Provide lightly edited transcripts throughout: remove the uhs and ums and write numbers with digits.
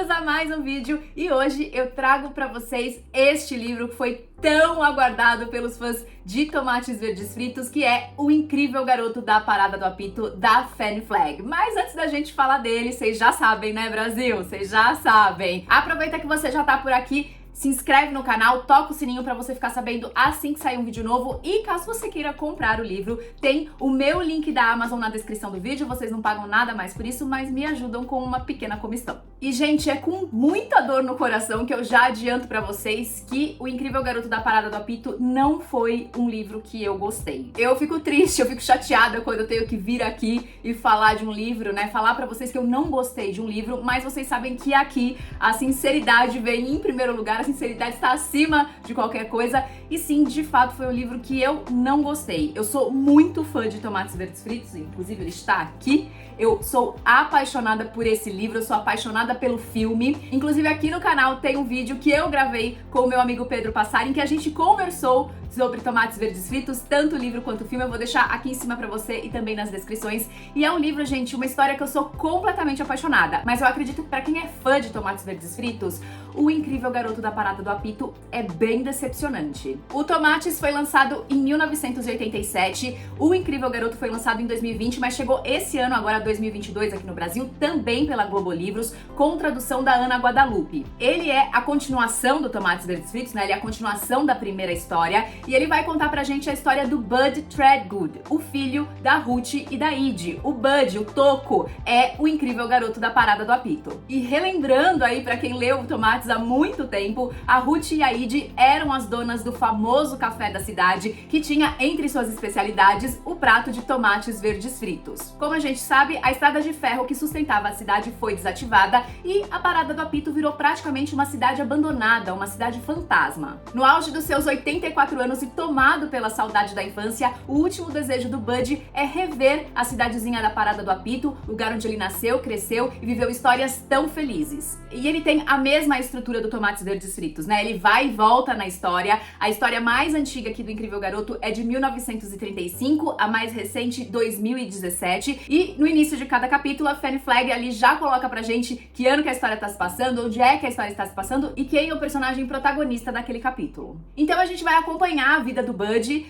bem-vindos a mais um vídeo e hoje eu trago pra vocês este livro que foi tão aguardado pelos fãs de Tomates Verdes Fritos, que é O Incrível Garoto da Parada do Apito, da Fannie Flagg. Mas antes da gente falar dele, vocês já sabem, né, Brasil? Vocês já sabem. Aproveita que você já tá por aqui, se inscreve no canal, toca o sininho pra você ficar sabendo assim que sair um vídeo novo. E caso você queira comprar o livro, tem o meu link da Amazon na descrição do vídeo. Vocês não pagam nada mais por isso, mas me ajudam com uma pequena comissão. E, gente, é com muita dor no coração que eu já adianto pra vocês que O Incrível Garoto da Parada do Apito não foi um livro que eu gostei. Eu fico triste, eu fico chateada quando eu tenho que vir aqui e falar de um livro, né? Falar pra vocês que eu não gostei de um livro, mas vocês sabem que aqui a sinceridade vem em primeiro lugar, a sinceridade está acima de qualquer coisa. E sim, de fato, foi um livro que eu não gostei. Eu sou muito fã de Tomates Verdes Fritos, inclusive ele está aqui. Eu sou apaixonada por esse livro, eu sou apaixonada pelo filme. Inclusive aqui no canal tem um vídeo que eu gravei com o meu amigo Pedro Passari, em que a gente conversou sobre Tomates Verdes Fritos, tanto o livro quanto o filme. Eu vou deixar aqui em cima pra você e também nas descrições. E é um livro, gente, uma história que eu sou completamente apaixonada. Mas eu acredito que pra quem é fã de Tomates Verdes Fritos, O Incrível Garoto da Parada do Apito é bem decepcionante. O Tomates foi lançado em 1987, O Incrível Garoto foi lançado em 2020, mas chegou esse ano, agora 2022, aqui no Brasil, também pela Globo Livros, com tradução da Ana Guadalupe. Ele é a continuação do Tomates Verdes Fritos, né? Ele é a continuação da primeira história, e ele vai contar pra gente a história do Bud Threadgood, o filho da Ruth e da Edie. O Bud, o Toco, é o incrível garoto da Parada do Apito. E relembrando aí pra quem leu o Tomates há muito tempo, a Ruth e a Edie eram as donas do famoso café da cidade, que tinha entre suas especialidades o prato de tomates verdes fritos. Como a gente sabe, a estrada de ferro que sustentava a cidade foi desativada e a Parada do Apito virou praticamente uma cidade abandonada, uma cidade fantasma. No auge dos seus 84 anos e tomado pela saudade da infância, o último desejo do Bud é rever a cidadezinha da Parada do Apito, lugar onde ele nasceu, cresceu e viveu histórias tão felizes. E ele tem a mesma estrutura do Tomates Verdes Fritos, né? Ele vai e volta na história. A história mais antiga aqui do Incrível Garoto é de 1935, a mais recente 2017. E no início de cada capítulo, a Fannie Flagg ali já coloca pra gente que ano que a história tá se passando, onde é que a história está se passando e quem é o personagem protagonista daquele capítulo. Então a gente vai acompanhar a vida do Bud,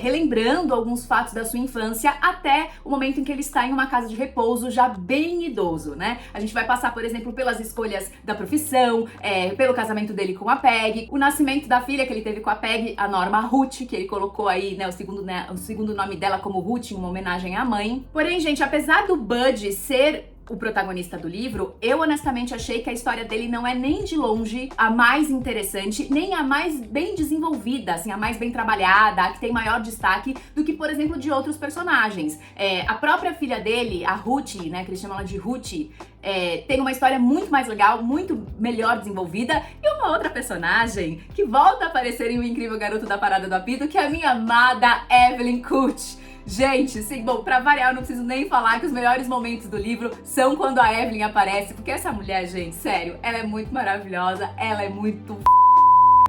relembrando alguns fatos da sua infância até o momento em que ele está em uma casa de repouso já bem idoso, né? A gente vai passar, por exemplo, pelas escolhas da profissão, pelo casamento dele com a Peg, o nascimento da filha que ele teve com a Peg, a Norma Ruth, que ele colocou aí, né, o segundo nome dela como Ruth, em uma homenagem à mãe. Porém, gente, apesar do Bud ser o protagonista do livro, eu honestamente achei que a história dele não é nem de longe a mais interessante, nem a mais bem desenvolvida, assim, a mais bem trabalhada, a que tem maior destaque do que, por exemplo, de outros personagens. A própria filha dele, a Ruth, né, que eles chamam ela de Ruth, tem uma história muito mais legal, muito melhor desenvolvida, e uma outra personagem que volta a aparecer em O Incrível Garoto da Parada do Apito, que é a minha amada Evelyn Kutch. Gente, sim, bom, pra variar, eu não preciso nem falar que os melhores momentos do livro são quando a Evelyn aparece, porque essa mulher, gente, sério, ela é muito maravilhosa, ela é muito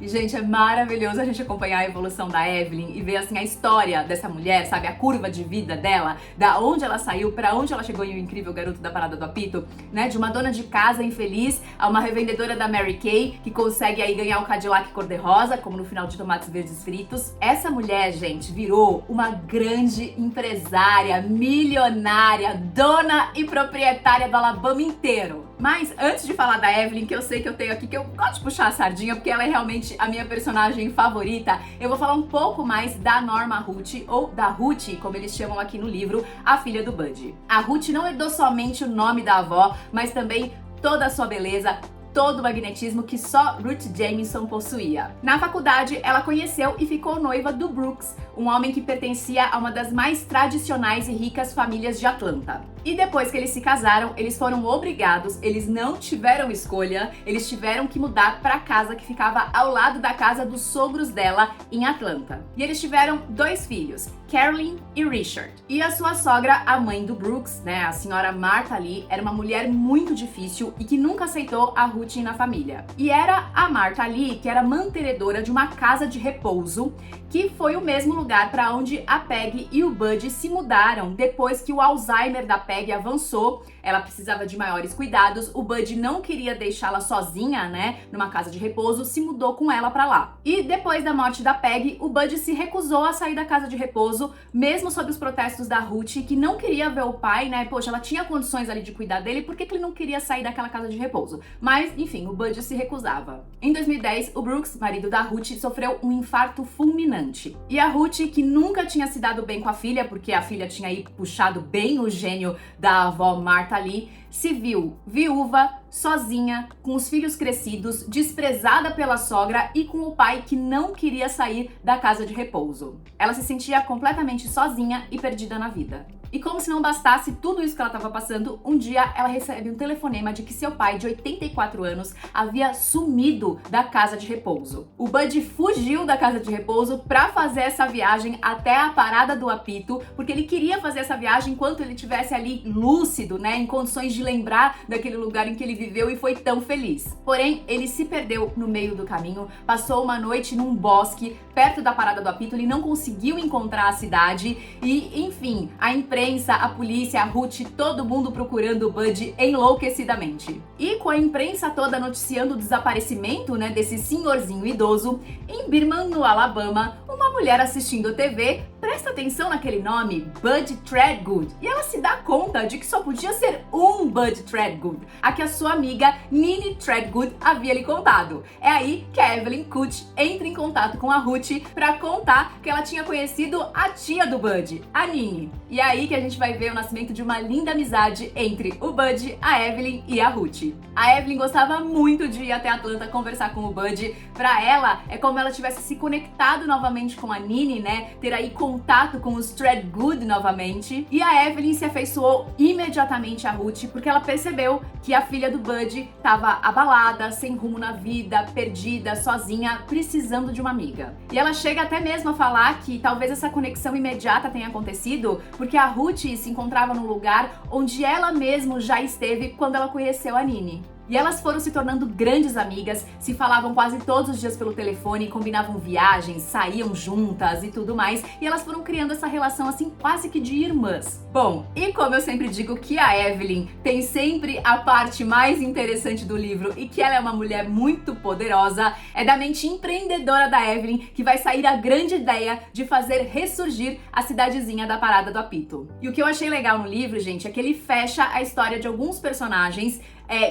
E, gente, é maravilhoso a gente acompanhar a evolução da Evelyn e ver, assim, a história dessa mulher, sabe? A curva de vida dela, da onde ela saiu, pra onde ela chegou em O Incrível Garoto da Parada do Apito, né? De uma dona de casa infeliz a uma revendedora da Mary Kay, que consegue aí ganhar o Cadillac cor-de-rosa, como no final de Tomates Verdes Fritos. Essa mulher, gente, virou uma grande empresária, milionária, dona e proprietária do Alabama inteiro. Mas, antes de falar da Evelyn, que eu sei que eu tenho aqui, que eu gosto de puxar a sardinha, porque ela é realmente a minha personagem favorita, eu vou falar um pouco mais da Norma Ruth, ou da Ruth, como eles chamam aqui no livro, a filha do Bud. A Ruth não herdou somente o nome da avó, mas também toda a sua beleza, todo o magnetismo que só Ruth Jameson possuía. Na faculdade, ela conheceu e ficou noiva do Brooks, um homem que pertencia a uma das mais tradicionais e ricas famílias de Atlanta. E depois que eles se casaram, eles foram obrigados, eles não tiveram escolha, eles tiveram que mudar para a casa que ficava ao lado da casa dos sogros dela em Atlanta. E eles tiveram 2 filhos, Carolyn e Richard. E a sua sogra, a mãe do Brooks, né, a senhora Martha Lee, era uma mulher muito difícil e que nunca aceitou a Ruth na família. E era a Martha Lee que era mantenedora de uma casa de repouso, que foi o mesmo lugar para onde a Peg e o Bud se mudaram depois que o Alzheimer da Peg Peggy avançou, ela precisava de maiores cuidados, o Bud não queria deixá-la sozinha, né, numa casa de repouso, se mudou com ela pra lá. E depois da morte da Peggy, o Bud se recusou a sair da casa de repouso, mesmo sob os protestos da Ruth, que não queria ver o pai, né, poxa, ela tinha condições ali de cuidar dele, por que ele não queria sair daquela casa de repouso? Mas, enfim, o Bud se recusava. Em 2010, o Brooks, marido da Ruth, sofreu um infarto fulminante. E a Ruth, que nunca tinha se dado bem com a filha, porque a filha tinha aí puxado bem o gênio da avó Martha Lee, se viu viúva, sozinha, com os filhos crescidos, desprezada pela sogra e com o pai que não queria sair da casa de repouso. Ela se sentia completamente sozinha e perdida na vida. E como se não bastasse tudo isso que ela estava passando, um dia ela recebe um telefonema de que seu pai, de 84 anos, havia sumido da casa de repouso. O Bud fugiu da casa de repouso para fazer essa viagem até a parada do apito, porque ele queria fazer essa viagem enquanto ele estivesse ali lúcido, né, em condições de lembrar daquele lugar em que ele viveu e foi tão feliz. Porém, ele se perdeu no meio do caminho, passou uma noite num bosque perto da parada do apito, ele não conseguiu encontrar a cidade e, enfim, a imprensa, a polícia, a Ruth, todo mundo procurando o Bud enlouquecidamente. E com a imprensa toda noticiando o desaparecimento, né, desse senhorzinho idoso, em Birman, no Alabama, uma mulher assistindo TV presta atenção naquele nome, Bud Threadgood, e ela se dá conta de que só podia ser um Bud Threadgood, a que a sua amiga Nini Threadgood havia lhe contado. É aí que a Evelyn Kutch entra em contato com a Ruth para contar que ela tinha conhecido a tia do Bud, a Nini. E é aí que a gente vai ver o nascimento de uma linda amizade entre o Bud, a Evelyn e a Ruth. A Evelyn gostava muito de ir até Atlanta conversar com o Bud. Para ela, é como ela tivesse se conectado novamente com a Nini, né? Ter aí contato com os Threadgood novamente. E a Evelyn se afeiçoou imediatamente a Ruth, porque ela percebeu que a filha do Bud estava abalada, sem rumo na vida, perdida, sozinha, precisando de uma amiga. E ela chega até mesmo a falar que talvez essa conexão imediata tenha acontecido porque a Ruth se encontrava num lugar onde ela mesma já esteve quando ela conheceu a Nini. E elas foram se tornando grandes amigas, se falavam quase todos os dias pelo telefone, combinavam viagens, saíam juntas e tudo mais, e elas foram criando essa relação assim quase que de irmãs. Bom, e como eu sempre digo que a Evelyn tem sempre a parte mais interessante do livro e que ela é uma mulher muito poderosa, é da mente empreendedora da Evelyn que vai sair a grande ideia de fazer ressurgir a cidadezinha da Parada do Apito. E o que eu achei legal no livro, gente, é que ele fecha a história de alguns personagens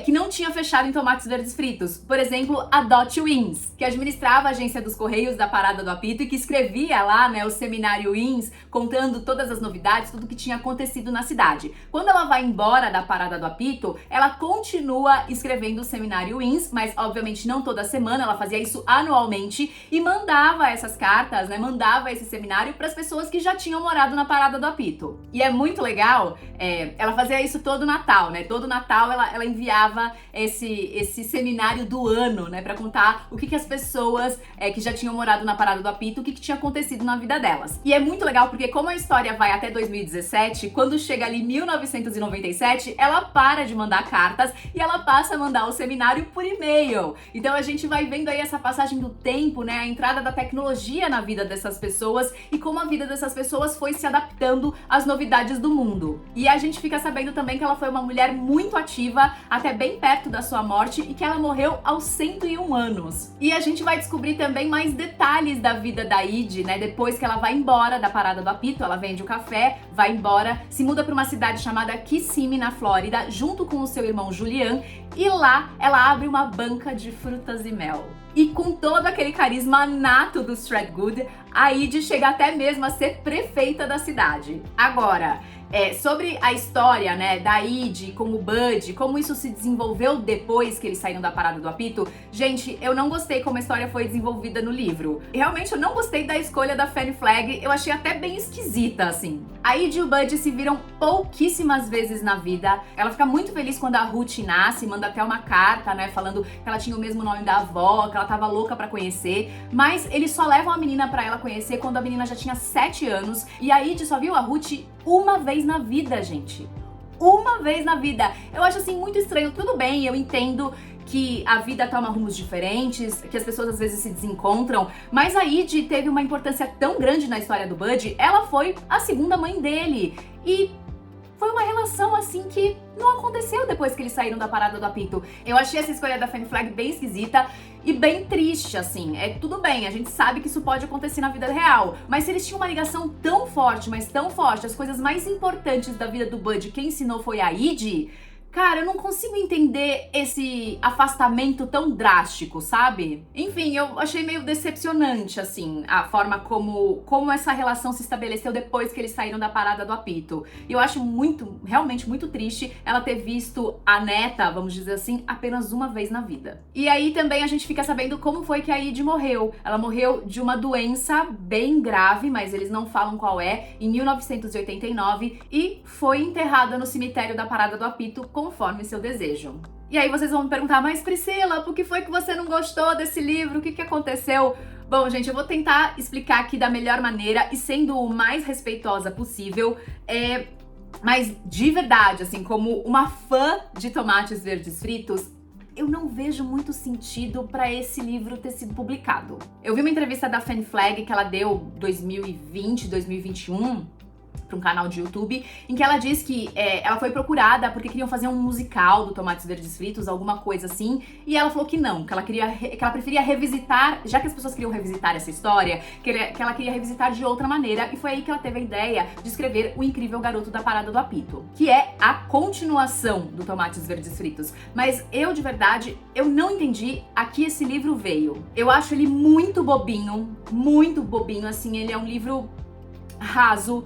que não tinha fechado em Tomates Verdes Fritos. Por exemplo, a Dot Wins, que administrava a agência dos Correios da Parada do Apito e que escrevia lá, né, o seminário Wins, contando todas as novidades, tudo que tinha acontecido na cidade. Quando ela vai embora da Parada do Apito, ela continua escrevendo o seminário Wins, mas obviamente não toda semana, ela fazia isso anualmente e mandava essas cartas, né, mandava esse seminário para as pessoas que já tinham morado na Parada do Apito. E é muito legal, ela fazia isso todo Natal, né, todo Natal ela enviava esse seminário do ano, né, para contar o que as pessoas que já tinham morado na Parada do Apito, o que tinha acontecido na vida delas. E é muito legal porque como a história vai até 2017, quando chega ali 1997, ela para de mandar cartas e ela passa a mandar o seminário por e-mail. Então a gente vai vendo aí essa passagem do tempo, né, a entrada da tecnologia na vida dessas pessoas e como a vida dessas pessoas foi se adaptando às novidades do mundo. E a gente fica sabendo também que ela foi uma mulher muito ativa, até bem perto da sua morte, e que ela morreu aos 101 anos. E a gente vai descobrir também mais detalhes da vida da Id, né? Depois que ela vai embora da Parada do Apito, ela vende o café, vai embora, se muda para uma cidade chamada Kissimmee, na Flórida, junto com o seu irmão Julian, e lá ela abre uma banca de frutas e mel. E com todo aquele carisma nato dos Threadgood, a Id chega até mesmo a ser prefeita da cidade. Agora, sobre a história, né, da Id com o Bud, como isso se desenvolveu depois que eles saíram da Parada do Apito, gente, eu não gostei como a história foi desenvolvida no livro. Realmente eu não gostei da escolha da Fanny Flagg, eu achei até bem esquisita, assim. A Id e o Bud se viram pouquíssimas vezes na vida. Ela fica muito feliz quando a Ruth nasce, manda até uma carta, né, falando que ela tinha o mesmo nome da avó, que ela tava louca pra conhecer, mas eles só levam a menina pra ela conhecer quando a menina já tinha 7 anos, e a Id só viu a Ruth uma vez na vida, gente. Uma vez na vida. Eu acho assim muito estranho. Tudo bem, eu entendo que a vida toma rumos diferentes, que as pessoas às vezes se desencontram, mas a Id teve uma importância tão grande na história do Bud, ela foi a segunda mãe dele. E foi uma relação assim que não aconteceu depois que eles saíram da parada do apito. Eu achei essa escolha da Fanny Flagg bem esquisita e bem triste, assim. Tudo bem, a gente sabe que isso pode acontecer na vida real, mas se eles tinham uma ligação tão forte, mas tão forte, as coisas mais importantes da vida do Bud, quem ensinou foi a Edie. Cara, eu não consigo entender esse afastamento tão drástico, sabe? Enfim, eu achei meio decepcionante, assim, a forma como essa relação se estabeleceu depois que eles saíram da parada do apito. E eu acho realmente muito triste ela ter visto a neta, vamos dizer assim, apenas uma vez na vida. E aí também a gente fica sabendo como foi que a Edie morreu. Ela morreu de uma doença bem grave, mas eles não falam qual é, em 1989, e foi enterrada no cemitério da parada do apito conforme seu desejo. E aí vocês vão me perguntar, mas Priscila, por que foi que você não gostou desse livro? O que aconteceu? Bom, gente, eu vou tentar explicar aqui da melhor maneira e sendo o mais respeitosa possível. Mas de verdade, assim, como uma fã de tomates verdes fritos, eu não vejo muito sentido pra esse livro ter sido publicado. Eu vi uma entrevista da Fanny Flagg que ela deu 2020, 2021, para um canal de YouTube, em que ela diz que ela foi procurada porque queriam fazer um musical do Tomates Verdes Fritos, alguma coisa assim, e ela falou que não, que ela preferia revisitar, já que as pessoas queriam revisitar essa história, que ela queria revisitar de outra maneira, e foi aí que ela teve a ideia de escrever O Incrível Garoto da Parada do Apito, que é a continuação do Tomates Verdes Fritos. Mas eu, de verdade, eu não entendi a que esse livro veio. Eu acho ele muito bobinho, assim, ele é um livro raso,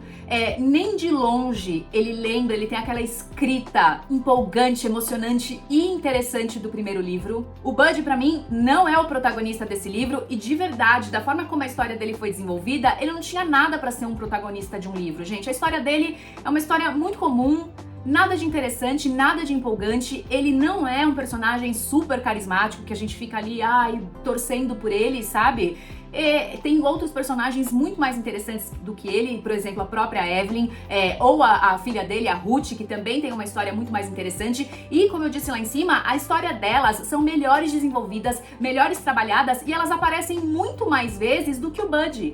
nem de longe ele tem aquela escrita empolgante, emocionante e interessante do primeiro livro. O Bud, pra mim, não é o protagonista desse livro e, de verdade, da forma como a história dele foi desenvolvida, ele não tinha nada pra ser um protagonista de um livro, gente. A história dele é uma história muito comum, nada de interessante, nada de empolgante. Ele não é um personagem super carismático que a gente fica ali, torcendo por ele, sabe? Tem outros personagens muito mais interessantes do que ele, por exemplo, a própria Evelyn, ou a filha dele, a Ruth, que também tem uma história muito mais interessante. E, como eu disse lá em cima, a história delas são melhores desenvolvidas, melhores trabalhadas, e elas aparecem muito mais vezes do que o Bud.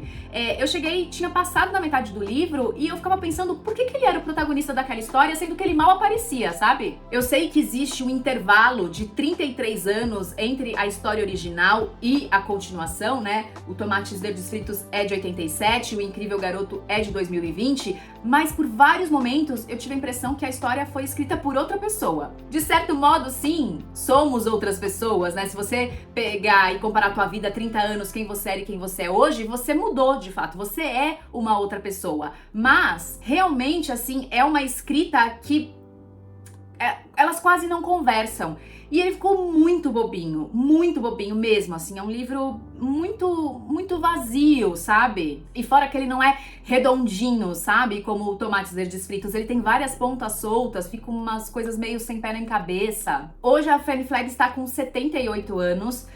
Tinha passado da metade do livro e eu ficava pensando por que ele era o protagonista daquela história, sendo que ele mal aparecia, sabe? Eu sei que existe um intervalo de 33 anos entre a história original e a continuação, né? O Tomates Verdes Fritos é de 87, O Incrível Garoto é de 2020, mas por vários momentos eu tive a impressão que a história foi escrita por outra pessoa. De certo modo, sim, somos outras pessoas, né? Se você pegar e comparar a tua vida há 30 anos, quem você era e quem você é hoje, você mudou de fato, você é uma outra pessoa. Mas, realmente, assim, é uma escrita que elas quase não conversam. E ele ficou muito bobinho mesmo, assim, é um livro muito vazio, sabe? E fora que ele não é redondinho, sabe? Como o Tomates Verdes Fritos, ele tem várias pontas soltas, ficam umas coisas meio sem pé nem cabeça. Hoje a Fanny Flagg está com 78 anos,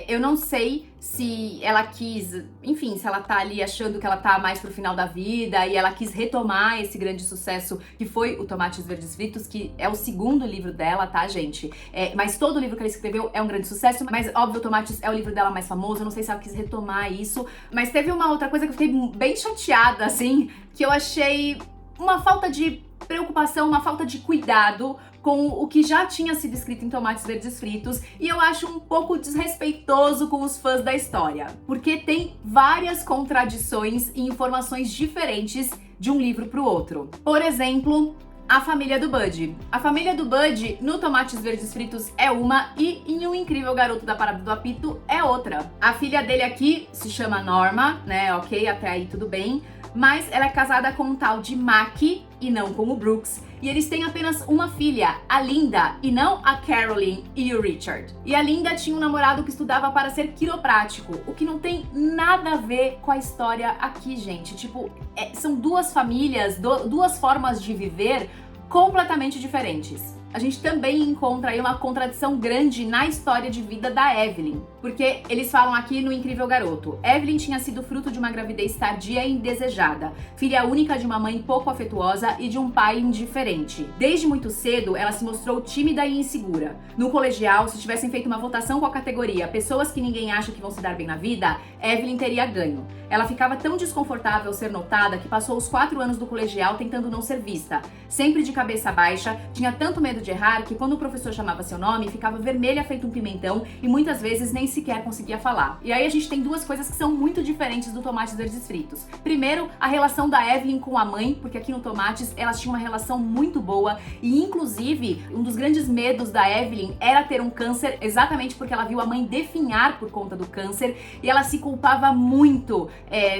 eu não sei se ela quis, enfim, se ela tá ali achando que ela tá mais pro final da vida e ela quis retomar esse grande sucesso que foi o Tomates Verdes Fritos, que é o segundo livro dela, tá, gente? Mas todo o livro que ela escreveu é um grande sucesso, mas óbvio, o Tomates é o livro dela mais famoso, eu não sei se ela quis retomar isso, mas teve uma outra coisa que eu fiquei bem chateada, assim, que eu achei uma falta de preocupação, uma falta de cuidado com o que já tinha sido escrito em Tomates Verdes Fritos, e eu acho um pouco desrespeitoso com os fãs da história, porque tem várias contradições e informações diferentes de um livro pro outro. Por exemplo, a família do Bud. A família do Bud no Tomates Verdes Fritos é uma e em O Incrível Garoto da Parada do Apito é outra. A filha dele aqui se chama Norma, né, ok, até aí tudo bem, mas ela é casada com um tal de Mac e não com o Brooks. E eles têm apenas uma filha, a Linda, e não a Caroline e o Richard. E a Linda tinha um namorado que estudava para ser quiroprático, o que não tem nada a ver com a história aqui, gente. Tipo, são duas famílias, duas formas de viver completamente diferentes. A gente também encontra aí uma contradição grande na história de vida da Evelyn. porque eles falam aqui no Incrível Garoto. Evelyn tinha sido fruto de uma gravidez tardia e indesejada, filha única de uma mãe pouco afetuosa e de um pai indiferente. Desde muito cedo, ela se mostrou tímida e insegura. No colegial, se tivessem feito uma votação com a categoria Pessoas que ninguém acha que vão se dar bem na vida, Evelyn teria ganho. Ela ficava tão desconfortável ao ser notada que passou os 4 anos do colegial tentando não ser vista. Sempre de cabeça baixa, tinha tanto medo de errar que quando o professor chamava seu nome, ficava vermelha feito um pimentão e muitas vezes nem sequer conseguia falar. E aí a gente tem duas coisas que são muito diferentes do Tomates Verdes Fritos. Primeiro, a relação da Evelyn com a mãe, porque aqui no Tomates elas tinham uma relação muito boa e inclusive um dos grandes medos da Evelyn era ter um câncer, exatamente porque ela viu a mãe definhar por conta do câncer e ela se culpava muito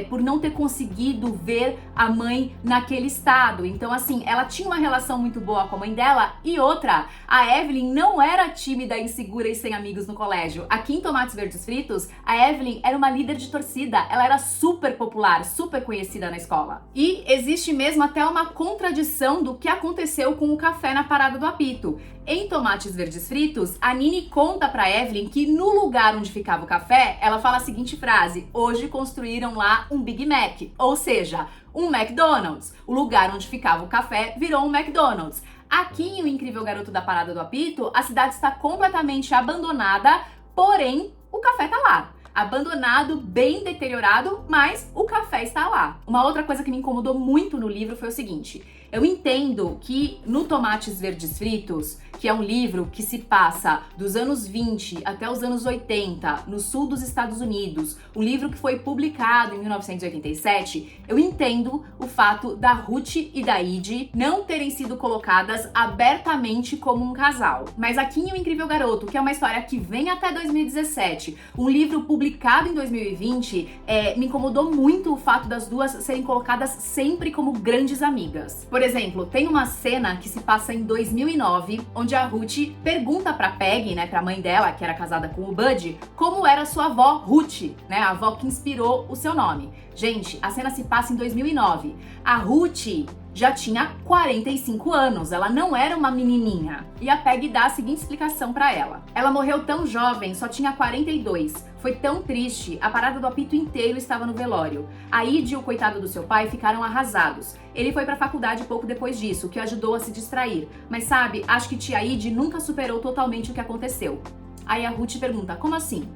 por não ter conseguido ver a mãe naquele estado. Então assim, ela tinha uma relação muito boa com a mãe dela. E outra, a Evelyn não era tímida, insegura e sem amigos no colégio. Aqui em Tomates Verdes Fritos, a Evelyn era uma líder de torcida, ela era super popular, super conhecida na escola. E existe mesmo até uma contradição do que aconteceu com o café na parada do apito. Em Tomates Verdes Fritos, a Nini conta pra Evelyn que no lugar onde ficava o café, ela fala a seguinte frase: hoje construíram lá um Big Mac, ou seja, um McDonald's. O lugar onde ficava o café virou um McDonald's. Aqui em O Incrível Garoto da Parada do Apito, a cidade está completamente abandonada, porém o café tá lá. Abandonado, bem deteriorado, mas o café está lá. Uma outra coisa que me incomodou muito no livro foi o seguinte: eu entendo que no Tomates Verdes Fritos, que é um livro que se passa dos anos 20 até os anos 80, no sul dos Estados Unidos, um livro que foi publicado em 1987, eu entendo o fato da Ruth e da Id não terem sido colocadas abertamente como um casal. Mas aqui em O Incrível Garoto, que é uma história que vem até 2017, um livro publicado em 2020, me incomodou muito o fato das duas serem colocadas sempre como grandes amigas. Por exemplo, tem uma cena que se passa em 2009, onde a Ruth pergunta pra Peggy, né, pra mãe dela, que era casada com o Bud, como era sua avó Ruth, né, a avó que inspirou o seu nome. Gente, a cena se passa em 2009. A Ruth já tinha 45 anos, ela não era uma menininha. E a Peggy dá a seguinte explicação pra ela: ela morreu tão jovem, só tinha 42. Foi tão triste, a parada do apito inteiro estava no velório. A Id e o coitado do seu pai ficaram arrasados. Ele foi pra faculdade pouco depois disso, o que ajudou a se distrair. Mas sabe, acho que tia Id nunca superou totalmente o que aconteceu. Aí a Ruth pergunta: como assim?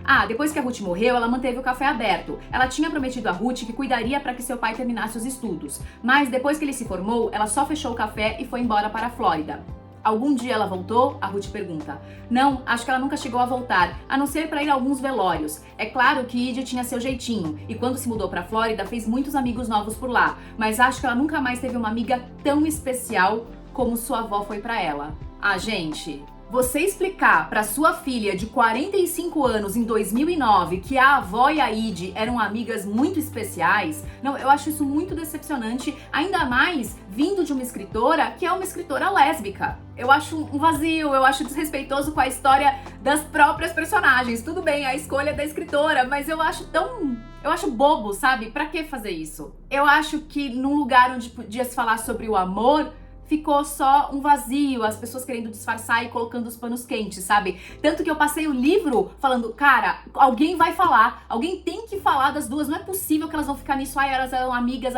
Ah, depois que a Ruth morreu, ela manteve o café aberto. Ela tinha prometido a Ruth que cuidaria para que seu pai terminasse os estudos. Mas depois que ele se formou, ela só fechou o café e foi embora para a Flórida. Algum dia ela voltou? A Ruth pergunta. Não, acho que ela nunca chegou a voltar, a não ser para ir a alguns velórios. É claro que Id tinha seu jeitinho, e quando se mudou para a Flórida, fez muitos amigos novos por lá. Mas acho que ela nunca mais teve uma amiga tão especial como sua avó foi para ela. Ah, gente... Você explicar para sua filha de 45 anos em 2009 que a avó e a Id eram amigas muito especiais, não, eu acho isso muito decepcionante, ainda mais vindo de uma escritora que é uma escritora lésbica. Eu acho um vazio, eu acho desrespeitoso com a história das próprias personagens. Tudo bem, a escolha da escritora, mas eu acho bobo, sabe? Pra que fazer isso? Eu acho que num lugar onde podia se falar sobre o amor, ficou só um vazio, as pessoas querendo disfarçar e colocando os panos quentes, sabe? Tanto que eu passei o livro falando, cara, alguém vai falar, alguém tem que falar das duas, não é possível que elas vão ficar nisso, ai, elas eram amigas,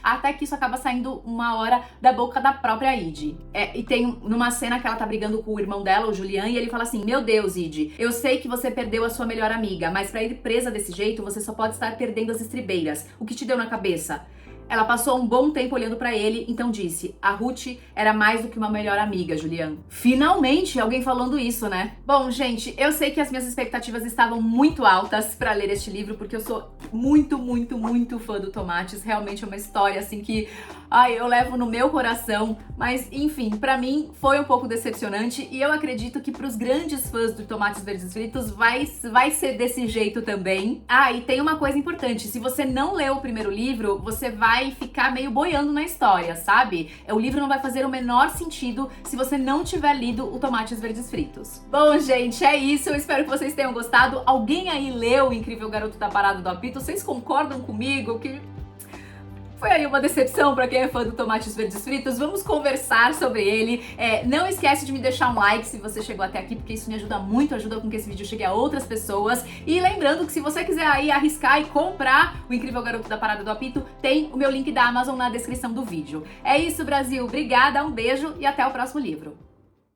até que isso acaba saindo uma hora da boca da própria Id. E tem numa cena que ela tá brigando com o irmão dela, o Julian, e ele fala assim: meu Deus, Id, eu sei que você perdeu a sua melhor amiga, mas pra ir presa desse jeito, você só pode estar perdendo as estribeiras. O que te deu na cabeça? Ela passou um bom tempo olhando pra ele, então disse: a Ruth era mais do que uma melhor amiga, Julian. Finalmente, alguém falando isso, né? Bom, gente, eu sei que as minhas expectativas estavam muito altas pra ler este livro, porque eu sou muito, muito, muito fã do Tomates. Realmente é uma história, assim, que... ai, eu levo no meu coração, mas enfim, pra mim foi um pouco decepcionante e eu acredito que pros grandes fãs do Tomates Verdes Fritos vai ser desse jeito também. Ah, e tem uma coisa importante: se você não leu o primeiro livro, você vai ficar meio boiando na história, sabe? O livro não vai fazer o menor sentido se você não tiver lido o Tomates Verdes Fritos. Bom, gente, é isso, eu espero que vocês tenham gostado. Alguém aí leu O Incrível Garoto da Parada do Apito? Vocês concordam comigo que... Foi aí uma decepção pra quem é fã do Tomates Verdes Fritos. Vamos conversar sobre ele. Não esquece de me deixar um like se você chegou até aqui, porque isso me ajuda muito, ajuda com que esse vídeo chegue a outras pessoas. E lembrando que se você quiser aí arriscar e comprar o Incrível Garoto da Parada do Apito, tem o meu link da Amazon na descrição do vídeo. É isso, Brasil. Obrigada, um beijo e até o próximo livro.